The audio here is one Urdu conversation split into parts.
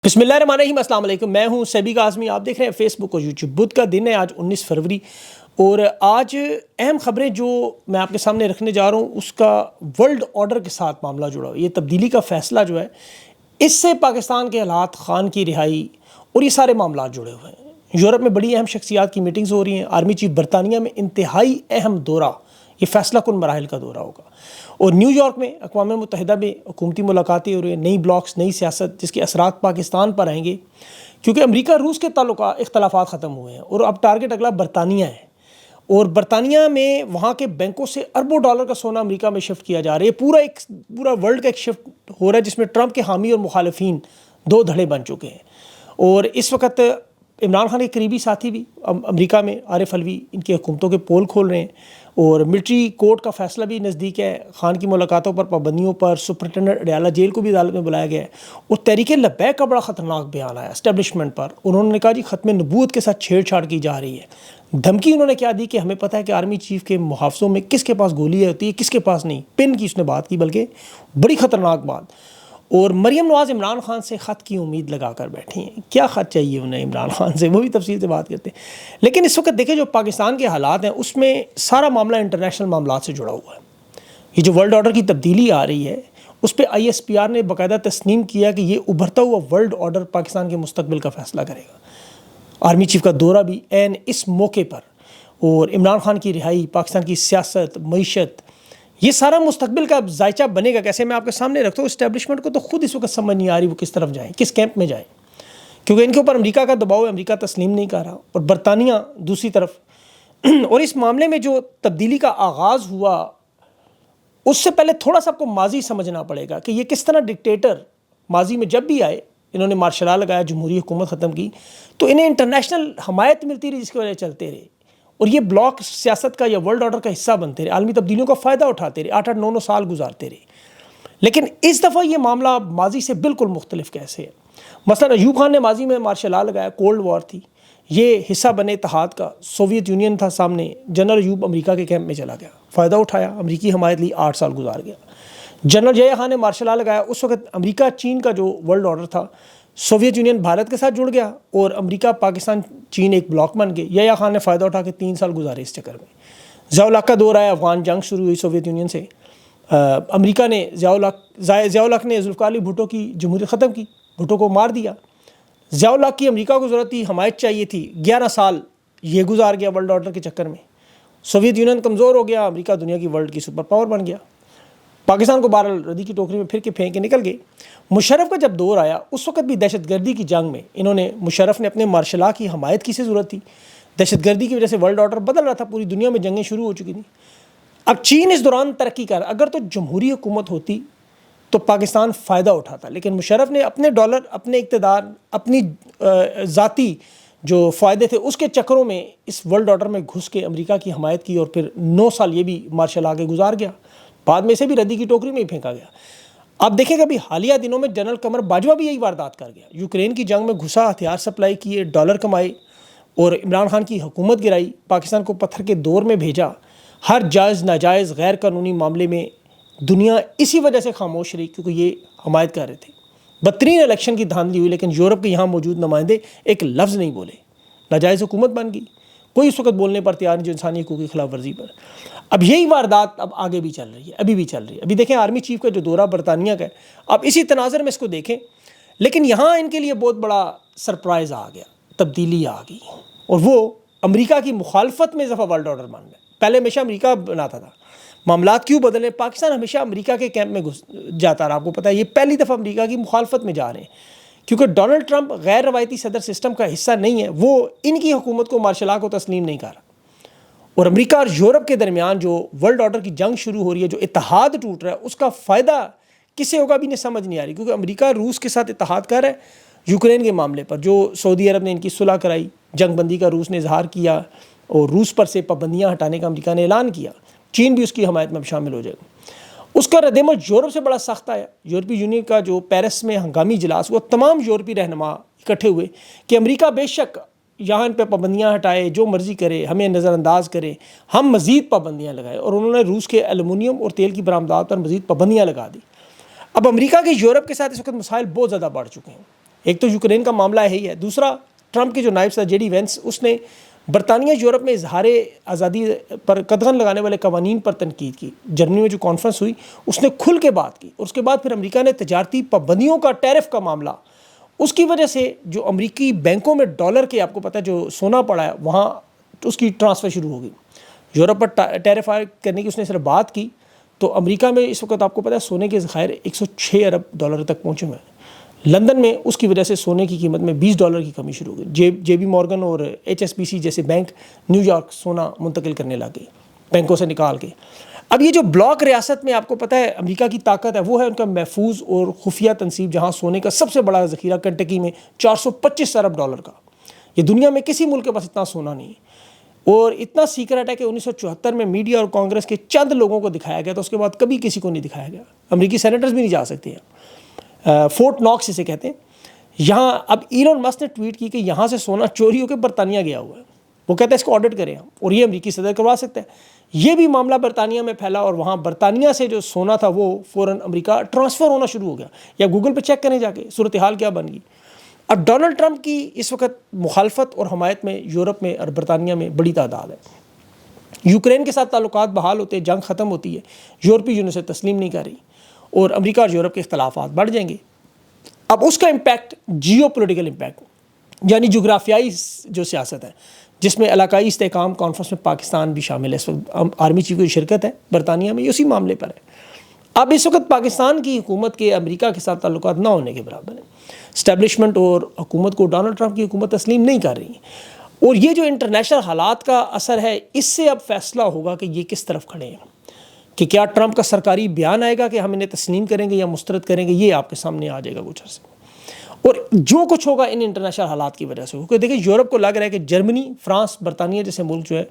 بسم اللہ الرحمن الرحیم، السلام علیکم۔ میں ہوں سیبی اعظمی، آپ دیکھ رہے ہیں فیس بک اور یوٹیوب۔ بدھ کا دن ہے آج 19 فروری، اور آج اہم خبریں جو میں آپ کے سامنے رکھنے جا رہا ہوں اس کا ورلڈ آرڈر کے ساتھ معاملہ جڑا ہوا ہے۔ یہ تبدیلی کا فیصلہ جو ہے اس سے پاکستان کے حالات، خان کی رہائی اور یہ سارے معاملات جڑے ہوئے ہیں۔ یورپ میں بڑی اہم شخصیات کی میٹنگز ہو رہی ہیں۔ آرمی چیف برطانیہ میں انتہائی اہم دورہ، یہ فیصلہ کن مراحل کا دورہ ہوگا، اور نیو یارک میں اقوام متحدہ میں حکومتی ملاقاتیں ہو رہی ہیں۔ نئی بلاکس، نئی سیاست جس کے اثرات پاکستان پر آئیں گے، کیونکہ امریکہ روس کے تعلقات، اختلافات ختم ہوئے ہیں اور اب ٹارگٹ اگلا برطانیہ ہے، اور برطانیہ میں وہاں کے بینکوں سے اربوں ڈالر کا سونا امریکہ میں شفٹ کیا جا رہا ہے۔ پورا ورلڈ کا ایک شفٹ ہو رہا ہے جس میں ٹرمپ کے حامی اور مخالفین دو دھڑے بن چکے ہیں۔ اور اس وقت عمران خان کے قریبی ساتھی بھی امریکہ میں، عارف الوی، ان کی حکومتوں کے پول کھول رہے ہیں، اور ملٹری کورٹ کا فیصلہ بھی نزدیک ہے۔ خان کی ملاقاتوں پر، پابندیوں پر، سپرنٹینڈنٹ اڈیالہ جیل کو بھی عدالت میں بلایا گیا ہے، اور تحریک لبیک کا بڑا خطرناک بیان آیا اسٹیبلشمنٹ پر۔ انہوں نے کہا جی ختم نبوت کے ساتھ چھیڑ چھاڑ کی جا رہی ہے۔ دھمکی انہوں نے کیا دی کہ ہمیں پتہ ہے کہ آرمی چیف کے محافظوں میں کس کے پاس گولی ہوتی ہے، کس کے پاس نہیں۔ پن کی اس نے بات کی، بلکہ بڑی خطرناک بات۔ اور مریم نواز عمران خان سے خط کی امید لگا کر بیٹھی ہیں۔ کیا خط چاہیے انہیں عمران خان سے، وہ بھی تفصیل سے بات کرتے ہیں۔ لیکن اس وقت دیکھیں جو پاکستان کے حالات ہیں اس میں سارا معاملہ انٹرنیشنل معاملات سے جڑا ہوا ہے۔ یہ جو ورلڈ آرڈر کی تبدیلی آ رہی ہے اس پہ ISPR نے باقاعدہ تسلیم کیا کہ یہ ابھرتا ہوا ورلڈ آرڈر پاکستان کے مستقبل کا فیصلہ کرے گا۔ آرمی چیف کا دورہ بھی عین اس موقع پر، اور عمران خان کی رہائی، پاکستان کی سیاست، معیشت، یہ سارا مستقبل کا ذائچہ بنے گا کیسے، میں آپ کے سامنے رکھتا ہوں۔ اسٹیبلشمنٹ کو تو خود اس وقت سمجھ نہیں آ رہی وہ کس طرف جائیں، کس کیمپ میں جائیں، کیونکہ ان کے اوپر امریکہ کا دباؤ ہے، امریکہ تسلیم نہیں کر رہا، اور برطانیہ دوسری طرف۔ اور اس معاملے میں جو تبدیلی کا آغاز ہوا اس سے پہلے تھوڑا سا آپ کو ماضی سمجھنا پڑے گا کہ یہ کس طرح ڈکٹیٹر ماضی میں جب بھی آئے، انہوں نے مارشل لا لگایا، جمہوری حکومت ختم کی، تو انہیں انٹرنیشنل حمایت ملتی رہی جس کی وجہ سے چلتے رہے، اور یہ بلاک سیاست کا یا ورلڈ آرڈر کا حصہ بنتے رہے، عالمی تبدیلیوں کا فائدہ اٹھاتے رہے، 8-9 سال گزارتے رہے۔ لیکن اس دفعہ یہ معاملہ ماضی سے بالکل مختلف کیسے ہے۔ مثلا ایوب خان نے ماضی میں مارشل لا لگایا، کولڈ وار تھی، یہ حصہ بنے اتحاد کا، سوویت یونین تھا سامنے، جنرل ایوب امریکہ کے کیمپ میں چلا گیا، فائدہ اٹھایا، امریکی حمایت لی، 8 سال گزار گیا۔ جنرل ضیاء خان نے مارشل لا لگایا، اس وقت امریکہ چین کا جو ورلڈ آرڈر تھا، سوویت یونین بھارت کے ساتھ جڑ گیا اور امریکہ پاکستان چین ایک بلاک بن گئے۔ ضیاء خان نے فائدہ اٹھا کے 3 سال گزارے اس چکر میں۔ ضیاء الحق کا دور آیا، افغان جنگ شروع ہوئی سوویت یونین سے، امریکہ نے ضیاء الحق نے ذوالفقار علی بھٹو کی جمہوریت ختم کی، بھٹو کو مار دیا۔ ضیاء الحق کی امریکہ کو ضرورت تھی، حمایت چاہیے تھی، 11 سال یہ گزار گیا ورلڈ آرڈر کے چکر میں۔ سوویت یونین کمزور ہو گیا، امریکہ دنیا کی ورلڈ کی سپر پاور بن گیا۔ پاکستان کو بہرحال ردی کی ٹوکری میں پھر کے پھینک کے نکل گئے۔ مشرف کا جب دور آیا اس وقت بھی دہشت گردی کی جنگ میں مشرف نے اپنے مارشل لا کی حمایت کی سے ضرورت تھی۔ دہشت گردی کی وجہ سے ورلڈ آرڈر بدل رہا تھا، پوری دنیا میں جنگیں شروع ہو چکی تھیں۔ اب چین اس دوران ترقی کر، اگر تو جمہوری حکومت ہوتی تو پاکستان فائدہ اٹھاتا، لیکن مشرف نے اپنے ڈالر، اپنے اقتدار، اپنی ذاتی جو فائدے تھے اس کے چکروں میں اس ورلڈ آرڈر میں گھس کے امریکہ کی حمایت کی، اور پھر 9 سال یہ بھی مارشل لا کے گزار گیا، بعد میں اسے بھی ردی کی ٹوکری میں ہی پھینکا گیا۔ آپ دیکھیں کہ ابھی حالیہ دنوں میں جنرل قمر باجوہ بھی یہی واردات کر گیا، یوکرین کی جنگ میں گھسا، ہتھیار سپلائی کیے، ڈالر کمائے، اور عمران خان کی حکومت گرائی، پاکستان کو پتھر کے دور میں بھیجا۔ ہر جائز ناجائز غیر قانونی معاملے میں دنیا اسی وجہ سے خاموش رہی کیونکہ یہ حمایت کر رہے تھے۔ بدترین الیکشن کی دھاندلی ہوئی، لیکن یورپ کے یہاں موجود نمائندے ایک لفظ نہیں بولے، ناجائز حکومت بن گئی، کوئی اس وقت بولنے پر تیار نہیں جو انسانی حقوق کی خلاف ورزی پر۔ اب یہی واردات اب آگے بھی چل رہی ہے، ابھی بھی چل رہی ہے۔ ابھی دیکھیں آرمی چیف کا جو دورہ برطانیہ کا ہے، اب اسی تناظر میں اس کو دیکھیں، لیکن یہاں ان کے لیے بہت بڑا سرپرائز آ گیا، تبدیلی آ گئی، اور وہ امریکہ کی مخالفت میں اس دفعہ ورلڈ آرڈر بن گیا۔ پہلے ہمیشہ امریکہ بناتا تھا، معاملات کیوں بدلے؟ پاکستان ہمیشہ امریکہ کے کیمپ میں جاتا رہا، آپ کو پتہ ہے یہ پہلی دفعہ امریکہ کی مخالفت میں جا رہے ہیں، کیونکہ ڈونلڈ ٹرمپ غیر روایتی صدر سسٹم کا حصہ نہیں ہے، وہ ان کی حکومت کو مارشل لا کو تسلیم نہیں کر رہا۔ اور امریکہ اور یورپ کے درمیان جو ورلڈ آرڈر کی جنگ شروع ہو رہی ہے، جو اتحاد ٹوٹ رہا ہے، اس کا فائدہ کسے ہوگا بھی نہیں سمجھ نہیں آ رہی، کیونکہ امریکہ روس کے ساتھ اتحاد کر رہا ہے یوکرین کے معاملے پر، جو سعودی عرب نے ان کی صلح کرائی، جنگ بندی کا روس نے اظہار کیا، اور روس پر سے پابندیاں ہٹانے کا امریکہ نے اعلان کیا، چین بھی اس کی حمایت میں شامل ہو جائے گا۔ اس کا رد عمل یورپ سے بڑا سخت آیا۔ یورپی یونین کا جو پیرس میں ہنگامی اجلاس، وہ تمام یورپی رہنما اکٹھے ہوئے کہ امریکہ بے شک یہاں ان پہ پابندیاں ہٹائے، جو مرضی کرے، ہمیں نظر انداز کرے، ہم مزید پابندیاں لگائے، اور انہوں نے روس کے ایلومینیم اور تیل کی برآمدات پر مزید پابندیاں لگا دی۔ اب امریکہ کے یورپ کے ساتھ اس وقت مسائل بہت زیادہ بڑھ چکے ہیں۔ ایک تو یوکرین کا معاملہ ہے ہی ہے، دوسرا ٹرمپ کے جو نائب صدر جے ڈی وینس، اس نے برطانیہ یورپ میں اظہار آزادی پر قدغن لگانے والے قوانین پر تنقید کی۔ جرمنی میں جو کانفرنس ہوئی اس نے کھل کے بات کی، اور اس کے بعد پھر امریکہ نے تجارتی پابندیوں کا، ٹیرف کا معاملہ، اس کی وجہ سے جو امریکی بینکوں میں ڈالر کے، آپ کو پتہ ہے جو سونا پڑا ہے وہاں، اس کی ٹرانسفر شروع ہو گئی۔ یورپ پر ٹیرف عائد کرنے کی اس نے صرف بات کی تو امریکہ میں اس وقت آپ کو پتہ ہے سونے کے ذخائر 106 ارب ڈالر تک پہنچے ہوئے ہیں۔ لندن میں اس کی وجہ سے سونے کی قیمت میں $20 کی کمی شروع ہو گئی۔ جے بی مورگن اور HSBC جیسے بینک نیو یارک سونا منتقل کرنے لگے بینکوں سے نکال کے۔ اب یہ جو بلاک ریاست میں آپ کو پتہ ہے امریکہ کی طاقت ہے، وہ ہے ان کا محفوظ اور خفیہ تنصیب، جہاں سونے کا سب سے بڑا ذخیرہ کنٹکی میں $425 ارب کا۔ یہ دنیا میں کسی ملک کے پاس اتنا سونا نہیں ہے، اور اتنا سیکرٹ ہے کہ 1974 میں میڈیا اور کانگریس کے چند لوگوں کو دکھایا گیا، تو اس کے بعد کبھی کسی کو نہیں دکھایا گیا۔ امریکی سینیٹرز بھی نہیں جا سکتے ہیں۔ فورٹ ناکس اسے کہتے ہیں۔ یہاں اب ایلن مسک نے ٹویٹ کی کہ یہاں سے سونا چوری ہو کے برطانیہ گیا ہوا ہے، وہ کہتا ہے اس کو آڈٹ کریں ہم، اور یہ امریکی صدر کروا سکتا ہے۔ یہ بھی معاملہ برطانیہ میں پھیلا، اور وہاں برطانیہ سے جو سونا تھا وہ فوراً امریکہ ٹرانسفر ہونا شروع ہو گیا۔ یا گوگل پہ چیک کریں جا کے صورتحال کیا بن گئی۔ اب ڈونلڈ ٹرمپ کی اس وقت مخالفت اور حمایت میں یورپ میں اور برطانیہ میں بڑی تعداد ہے۔ یوکرین کے ساتھ تعلقات بحال ہوتے، جنگ ختم ہوتی ہے، یورپی یونین سے تسلیم نہیں کر رہی، اور امریکہ اور یورپ کے اختلافات بڑھ جائیں گے۔ اب اس کا امپیکٹ جیو پولیٹیکل امپیکٹ، یعنی جغرافیائی جو سیاست ہے، جس میں علاقائی استحکام کانفرنس میں پاکستان بھی شامل ہے۔ اس وقت آرمی چیف کی شرکت ہے برطانیہ میں، یہ اسی معاملے پر ہے۔ اب اس وقت پاکستان کی حکومت کے امریکہ کے ساتھ تعلقات نہ ہونے کے برابر ہیں۔ اسٹیبلشمنٹ اور حکومت کو ڈونلڈ ٹرمپ کی حکومت تسلیم نہیں کر رہی ہے، اور یہ جو انٹرنیشنل حالات کا اثر ہے، اس سے اب فیصلہ ہوگا کہ یہ کس طرف کھڑے ہیں، کہ کیا ٹرمپ کا سرکاری بیان آئے گا کہ ہم انہیں تسلیم کریں گے یا مسترد کریں گے، یہ آپ کے سامنے آ جائے گا کچھ عرصے۔ اور جو کچھ ہوگا ان انٹرنیشنل حالات کی وجہ سے ہوگا۔ دیکھیں یورپ کو لگ رہا ہے کہ جرمنی، فرانس، برطانیہ جیسے ملک جو ہے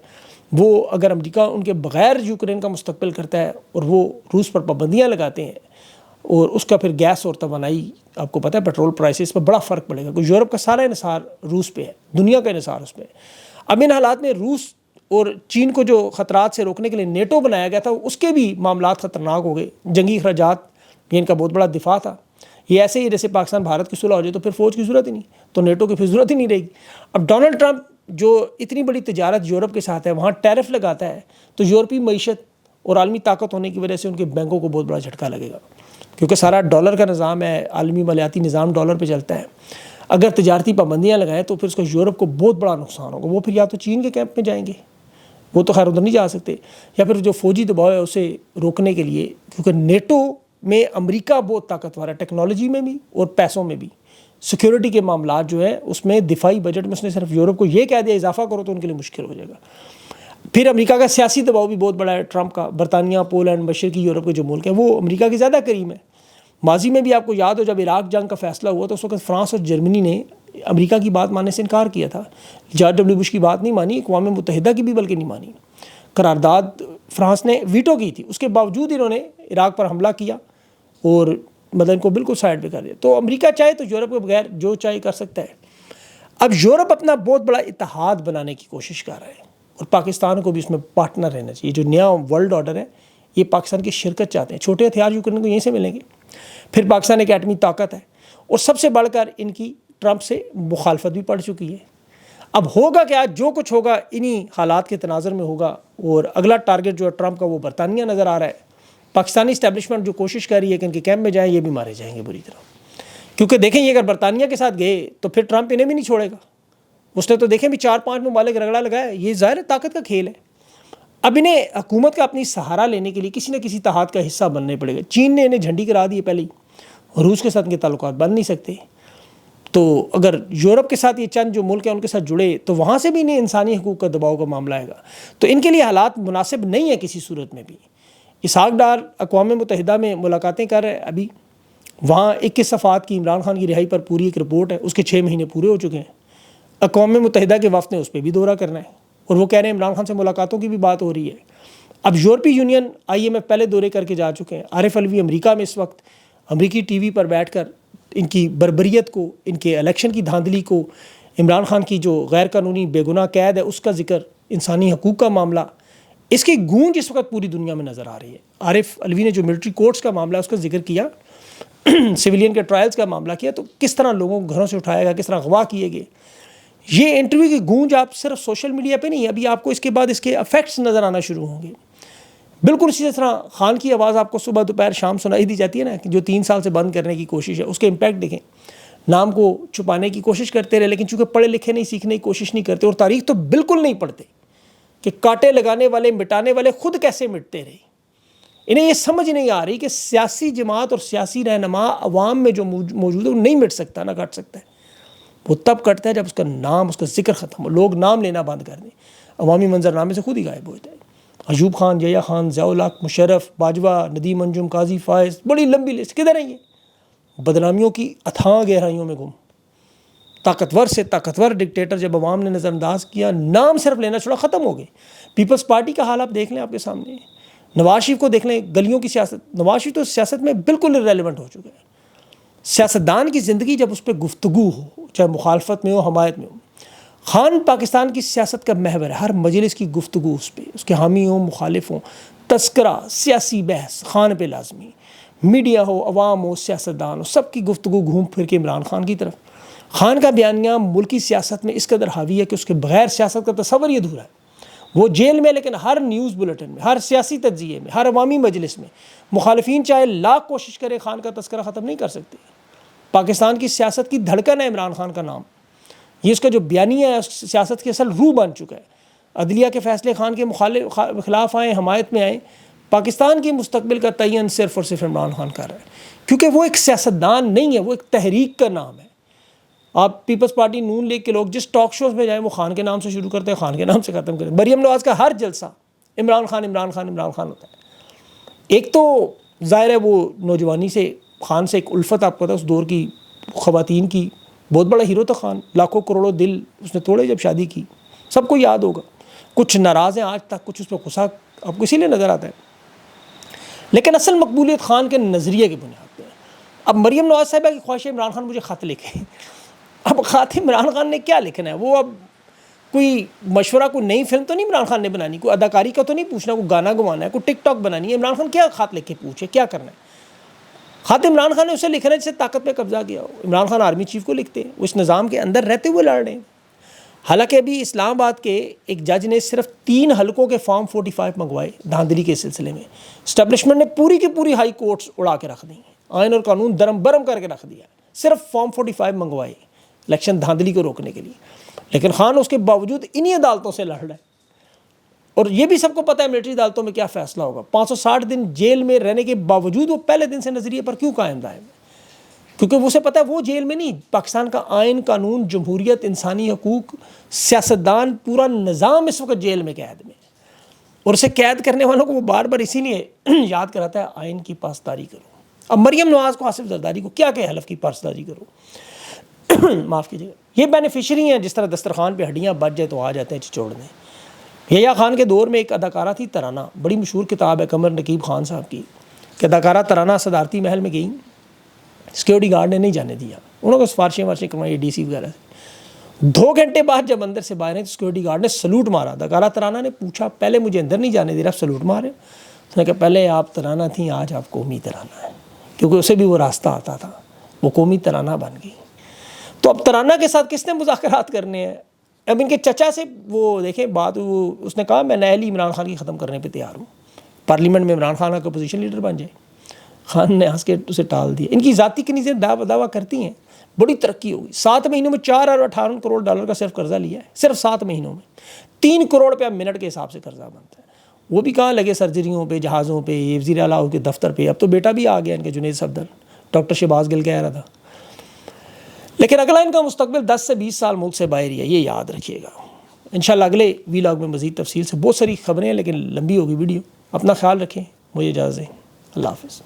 وہ اگر امریکہ ان کے بغیر یوکرین کا مستقبل کرتا ہے اور وہ روس پر پابندیاں لگاتے ہیں، اور اس کا پھر گیس اور توانائی، آپ کو پتہ ہے پیٹرول پرائسز پر بڑا فرق پڑے گا، کیونکہ یورپ کا سارا انحصار روس پہ ہے، دنیا کا انحصار اس پہ ہے۔ اب ان حالات میں روس اور چین کو جو خطرات سے روکنے کے لیے نیٹو بنایا گیا تھا، اس کے بھی معاملات خطرناک ہو گئے۔ جنگی اخراجات، یہ ان کا بہت بڑا دفاع تھا۔ یہ ایسے ہی جیسے پاکستان بھارت کی صلح ہو جائے تو پھر فوج کی ضرورت ہی نہیں، تو نیٹو کی پھر ضرورت ہی نہیں رہے گی۔ اب ڈونلڈ ٹرمپ جو اتنی بڑی تجارت یورپ کے ساتھ ہے، وہاں ٹیرف لگاتا ہے، تو یورپی معیشت اور عالمی طاقت ہونے کی وجہ سے ان کے بینکوں کو بہت بڑا جھٹکا لگے گا، کیونکہ سارا ڈالر کا نظام ہے، عالمی مالیاتی نظام ڈالر پہ چلتا ہے۔ اگر تجارتی پابندیاں لگائیں تو پھر اس کو یورپ کو بہت بڑا نقصان ہوگا۔ وہ پھر یا تو چین کے کیمپ میں جائیں گے، وہ تو خیر ادھر نہیں جا سکتے، یا پھر جو فوجی دباؤ ہے اسے روکنے کے لیے، کیونکہ نیٹو میں امریکہ بہت طاقتور ہے، ٹیکنالوجی میں بھی اور پیسوں میں بھی۔ سیکیورٹی کے معاملات جو ہے اس میں دفاعی بجٹ میں اس نے صرف یورپ کو یہ کہہ دیا اضافہ کرو تو ان کے لیے مشکل ہو جائے گا۔ پھر امریکہ کا سیاسی دباؤ بھی بہت بڑا ہے ٹرمپ کا۔ برطانیہ، پولینڈ، مشرقی یورپ کے جو ملک ہیں وہ امریکہ کے زیادہ قریب ہیں۔ ماضی میں بھی آپ کو یاد ہو جب عراق جنگ کا فیصلہ ہوا تو اس وقت فرانس اور جرمنی نے امریکہ کی بات ماننے سے انکار کیا تھا۔ جارج ڈبلیو بش کی بات نہیں مانی، اقوام متحدہ کی بھی بلکہ نہیں مانی۔ قرارداد فرانس نے ویٹو کی تھی، اس کے باوجود انہوں نے عراق پر حملہ کیا اور ان کو بالکل سائڈ پہ کر دیا۔ تو امریکہ چاہے تو یورپ کے بغیر جو چاہے کر سکتا ہے۔ اب یورپ اپنا بہت بڑا اتحاد بنانے کی کوشش کر رہا ہے، اور پاکستان کو بھی اس میں پارٹنر رہنا چاہیے۔ جو نیا ورلڈ آرڈر ہے یہ پاکستان کی شرکت چاہتے ہیں۔ چھوٹے ہتھیار یوکرین کو یہیں سے ملیں گے۔ پھر پاکستان ایک ایٹمی طاقت ہے، اور سب سے بڑھ کر ان کی ٹرمپ سے مخالفت بھی پڑ چکی ہے۔ اب ہوگا کہ آج جو کچھ ہوگا انہی حالات کے تناظر میں ہوگا، اور اگلا ٹارگٹ جو ہے ٹرمپ کا وہ برطانیہ نظر آ رہا ہے۔ پاکستانی اسٹیبلشمنٹ جو کوشش کر رہی ہے کہ ان کے کیمپ میں جائیں، یہ بھی مارے جائیں گے بری طرح، کیونکہ دیکھیں یہ اگر برطانیہ کے ساتھ گئے تو پھر ٹرمپ انہیں بھی نہیں چھوڑے گا۔ اس نے تو دیکھیں بھی 4-5 ممالک رگڑا لگایا، یہ ظاہر طاقت کا کھیل ہے۔ اب انہیں حکومت کا اپنی سہارا لینے کے لیے کسی نہ کسی اتحاد کا حصہ بننے پڑے گا۔ چین نے انہیں جھنڈی کرا دی ہے پہلے ہی، روس کے ساتھ ان کے تعلقات بن نہیں سکتے، تو اگر یورپ کے ساتھ یہ چند جو ملک ہیں ان کے ساتھ جڑے تو وہاں سے بھی انہیں انسانی حقوق کا دباؤ کا معاملہ آئے گا۔ تو ان کے لیے حالات مناسب نہیں ہیں کسی صورت میں بھی۔ اسحاق ڈار اقوام متحدہ میں ملاقاتیں کر رہے ہیں ابھی، وہاں 21 صفحات کی عمران خان کی رہائی پر پوری ایک رپورٹ ہے، اس کے 6 مہینے پورے ہو چکے ہیں۔ اقوام متحدہ کے وفد نے اس پہ بھی دورہ کرنا ہے، اور وہ کہہ رہے ہیں عمران خان سے ملاقاتوں کی بھی بات ہو رہی ہے۔ اب یورپی یونین IMF پہلے دورے کر کے جا چکے ہیں۔ عارف علوی امریکہ میں اس وقت امریکی ٹی وی پر بیٹھ کر ان کی بربریت کو، ان کے الیکشن کی دھاندلی کو، عمران خان کی جو غیر قانونی بے گناہ قید ہے اس کا ذکر، انسانی حقوق کا معاملہ، اس کی گونج اس وقت پوری دنیا میں نظر آ رہی ہے۔ عارف علوی نے جو ملٹری کورٹس کا معاملہ ہے اس کا ذکر کیا، سویلین کے ٹرائلز کا معاملہ کیا تو کس طرح لوگوں کو گھروں سے اٹھایا گیا, کس طرح اغوا کیے گئے. یہ انٹرویو کی گونج آپ صرف سوشل میڈیا پہ نہیں, ابھی آپ کو اس کے بعد اس کے افیکٹس نظر آنا شروع ہوں گے. بالکل اسی طرح خان کی آواز آپ کو صبح دوپہر شام سنائی دی جاتی ہے نا, جو 3 سال سے بند کرنے کی کوشش ہے, اس کے امپیکٹ دیکھیں. نام کو چھپانے کی کوشش کرتے رہے, لیکن چونکہ پڑھے لکھے نہیں, سیکھنے کی کوشش نہیں کرتے, اور تاریخ تو بالکل نہیں پڑھتے کہ کاٹے لگانے والے, مٹانے والے خود کیسے مٹتے رہے. انہیں یہ سمجھ نہیں آ رہی کہ سیاسی جماعت اور سیاسی رہنما عوام میں جو موجود ہے وہ نہیں مٹ سکتا, نہ کٹ سکتا ہے. وہ تب کٹتا ہے جب اس کا نام, اس کا ذکر ختم ہو, لوگ نام لینا بند کر دیں, عوامی منظرنامے سے خود ہی غائب ہو جائے. ایوب خان, یحییٰ خان, ضیاء الحق, مشرف, باجوہ, ندیم انجم, قاضی فائز, بڑی لمبی لسٹ. کدھر ہیں یہ؟ بدنامیوں کی اتھاں گہرائیوں میں گم. طاقتور سے طاقتور ڈکٹیٹر جب عوام نے نظر انداز کیا, نام صرف لینا چھوڑا, ختم ہو گئے. پیپلز پارٹی کا حال آپ دیکھ لیں, آپ کے سامنے. نواز شریف کو دیکھ لیں, گلیوں کی سیاست. نواز شریف تو سیاست میں بالکل ارریلیونٹ ہو چکا ہے. سیاستدان کی زندگی جب اس پہ گفتگو ہو, چاہے مخالفت میں ہو, حمایت میں ہو. خان پاکستان کی سیاست کا محور ہے, ہر مجلس کی گفتگو اس پہ, اس کے حامی ہوں, مخالف ہوں, تذکرہ, سیاسی بحث خان پہ لازمی. میڈیا ہو, عوام ہو, سیاستدان ہو, سب کی گفتگو گھوم پھر کے عمران خان کی طرف. خان کا بیانیہ ملکی سیاست میں اس قدر حاوی ہے کہ اس کے بغیر سیاست کا تصور ہی ادھورا ہے. وہ جیل میں, لیکن ہر نیوز بلٹن میں, ہر سیاسی تجزیے میں, ہر عوامی مجلس میں مخالفین چاہے لاکھ کوشش کرے خان کا تذکرہ ختم نہیں کر سکتے. پاکستان کی سیاست کی دھڑکن ہے عمران خان کا نام. یہ اس کا جو بیانیہ ہے سیاست کی اصل روح بن چکا ہے. عدلیہ کے فیصلے خان کے خلاف آئیں, حمایت میں آئیں, پاکستان کے مستقبل کا تعین صرف اور صرف عمران خان کر رہا ہے, کیونکہ وہ ایک سیاستدان نہیں ہے, وہ ایک تحریک کا نام ہے. آپ پیپلز پارٹی نون لیگ کے لوگ جس ٹاک شوز میں جائیں وہ خان کے نام سے شروع کرتے ہیں, خان کے نام سے ختم کرتے ہیں. مریم نواز کا ہر جلسہ عمران خان عمران خان عمران خان ہوتا ہے. ایک تو ظاہر ہے وہ نوجوانی سے خان سے ایک الفت, آپ کو پتا اس دور کی خواتین کی, بہت بڑا ہیرو تھا خان, لاکھوں کروڑوں دل اس نے توڑے جب شادی کی, سب کو یاد ہوگا. کچھ ناراض ہیں آج تک, کچھ اس پہ غصہ آپ کو اسی لیے نظر آتا ہے, لیکن اصل مقبولیت خان کے نظریے کی بنیاد پہ ہے. اب مریم نواز صاحبہ کی خواہش ہے عمران خان مجھے خط لکھے. اب خط عمران خان نے کیا لکھنا ہے؟ وہ اب کوئی مشورہ, کوئی نئی فلم تو نہیں عمران خان نے بنانی, کوئی اداکاری کا تو نہیں پوچھنا, کوئی گانا گوانا ہے, کوئی ٹک ٹاک بنانی ہے. عمران خان کیا خط لکھ کے پوچھے, کیا کرنا ہے؟ خط عمران خان نے اسے لکھنا ہے جسے طاقت پہ قبضہ کیا ہو. عمران خان آرمی چیف کو لکھتے ہیں, وہ اس نظام کے اندر رہتے ہوئے لڑ رہے ہیں. حالانکہ ابھی اسلام آباد کے ایک جج نے صرف 3 حلقوں کے فارم 45 منگوائے دھاندلی کے سلسلے میں. اسٹیبلشمنٹ نے پوری کی پوری ہائی کورٹس اڑا کے رکھ دی, آئین اور قانون درم برم کر کے رکھ دیا, صرف فارم 45 منگوائے الیکشن دھاندلی کو روکنے کے لیے. لیکن خان اس کے باوجود انہی عدالتوں سے لڑ رہا ہے. اور یہ بھی سب کو پتہ ہے ملٹری عدالتوں میں کیا فیصلہ ہوگا. 560 دن جیل میں رہنے کے باوجود وہ پہلے دن سے نظریے پر کیوں قائم رہا ہے؟ کیونکہ وہ اسے پتہ ہے وہ جیل میں نہیں, پاکستان کا آئین, قانون, جمہوریت, انسانی حقوق, سیاستدان, پورا نظام اس وقت جیل میں قید میں. اور اسے قید کرنے والوں کو وہ بار بار اسی لیے یاد کراتا ہے آئین کی پاسداری کرو. اب مریم نواز کو, آصف زرداری کو کیا کہ حلف کی پاسداری کرو. معاف کیجیے گا, یہ بینیفیشری ہیں. جس طرح دسترخوان پہ ہڈیاں بچ جائے تو آ جاتے ہیں چچوڑنے. یحییٰ خان کے دور میں ایک اداکارہ تھی ترانہ, بڑی مشہور کتاب ہے قمر نقیب خان صاحب کی, کہ اداکارہ ترانہ صدارتی محل میں گئی, سیکیورٹی گارڈ نے نہیں جانے دیا, انہوں نے سفارشیں کروائی ڈی سی وغیرہ سے. 2 گھنٹے بعد جب اندر سے باہر ہیں تو سیکیورٹی گارڈ نے سلوٹ مارا. اداکارہ ترانہ نے پوچھا, پہلے مجھے اندر نہیں جانے دے رہا, سلوٹ مارے. اس نے کہا پہلے آپ ترانہ تھیں, آج آپ قومی ترانہ ہیں, کیونکہ اسے بھی وہ راستہ آتا تھا, وہ قومی ترانہ بن گئی. تو اب ترانہ کے ساتھ کس نے مذاکرات کرنے ہیں؟ اب ان کے چچا سے وہ دیکھیں بات, وہ اس نے کہا میں نئے عمران خان کی ختم کرنے پہ تیار ہوں, پارلیمنٹ میں عمران خان کا اپوزیشن لیڈر بن جائے. خان نے ہنس کے اسے ٹال دیا. ان کی ذاتی کنیزیں دعویٰ کرتی ہیں بڑی ترقی ہوگی. 7 مہینوں میں 4.58 کروڑ ڈالر کا صرف قرضہ لیا ہے, صرف 7 مہینوں میں. 3 کروڑ روپیہ منٹ کے حساب سے قرضہ بنتا ہے. وہ بھی کہاں لگے سرجریوں پہ, جہازوں پہ, وزیر اعلیٰ کے دفتر پہ. اب تو بیٹا بھی آ گیا ان کے, جنید صفدر, ڈاکٹر شہباز گل کہہ رہا تھا. لیکن اگلا ان کا مستقبل 10 سے 20 سال ملک سے باہر ہی ہے, یہ یاد رکھیے گا. انشاءاللہ اگلے ویلاگ میں مزید تفصیل سے, بہت ساری خبریں ہیں لیکن لمبی ہوگی ویڈیو. اپنا خیال رکھیں, مجھے اجازت دیں. اللہ حافظ.